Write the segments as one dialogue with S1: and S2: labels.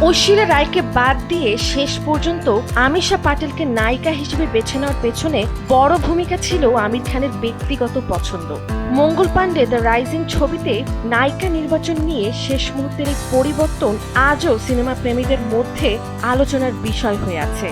S1: ঐশ্বরিয়া রায়কে বাদ দিয়ে শেষ পর্যন্ত আমিষা পাটেলকে নায়িকা হিসেবে বেছে নেওয়ার পেছনে বড় ভূমিকা ছিল আমির খানের ব্যক্তিগত পছন্দ। মঙ্গল পাণ্ডে দ্য রাইজিং ছবিতে নায়িকা নির্বাচন নিয়ে শেষ মুহূর্তের এই পরিবর্তন আজও সিনেমা প্রেমীদের মধ্যে আলোচনার বিষয় হয়ে আছে।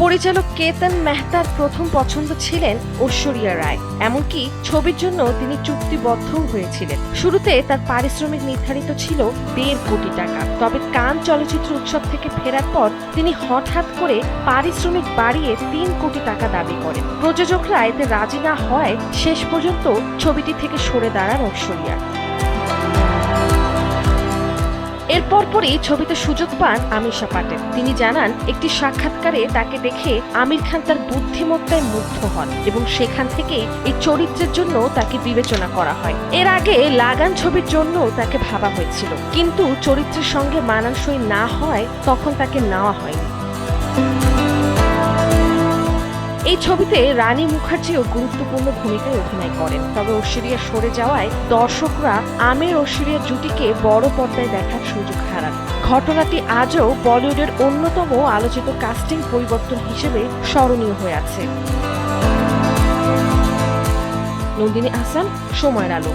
S1: পরিচালক কেতন মেহতার প্রথম পছন্দ ছিলেন ঐশ্বরিয়া রায়, এমনকি ছবির জন্য তিনি চুক্তিবদ্ধও হয়েছিলেন। শুরুতে তার পারিশ্রমিক নির্ধারিত ছিল 1.5 কোটি টাকা, তবে কান চলচ্চিত্র উৎসব থেকে ফেরার পর তিনি হঠাৎ করে পারিশ্রমিক বাড়িয়ে 3 কোটি টাকা দাবি করেন। প্রযোজকরা এতে রাজি না হওয়ায় শেষ পর্যন্ত ছবিটি থেকে সরে দাঁড়ান ঐশ্বরিয়া। এরপর পরই ছবিতে সুযোগ পান আমিষা পাটেল। তিনি জানান, একটি সাক্ষাৎকারে তাকে দেখে আমির খান তার বুদ্ধিমত্তায় মুগ্ধ হন এবং সেখান থেকেই এই চরিত্রের জন্য তাকে বিবেচনা করা হয়। এর আগে লাগান ছবির জন্য তাকে ভাবা হয়েছিল, কিন্তু চরিত্রের সঙ্গে মানানসই না হওয়ায় তখন তাকে নেওয়া হয়নি। এই ছবিতে রানী মুখার্জিও গুরুত্বপূর্ণ ভূমিকায় অভিনয় করেন, তবে ঐশ্বরিয়া সরে যাওয়ায় দর্শকরা আমির ঐশ্বরিয়া জুটিকে বড় পর্দায় দেখার সুযোগ হারান। ঘটনাটি আজও বলিউডের অন্যতম আলোচিত কাস্টিং পরিবর্তন হিসেবে স্মরণীয় হয়ে আছে। নন্দিনী আহসান, সময়ের আলো।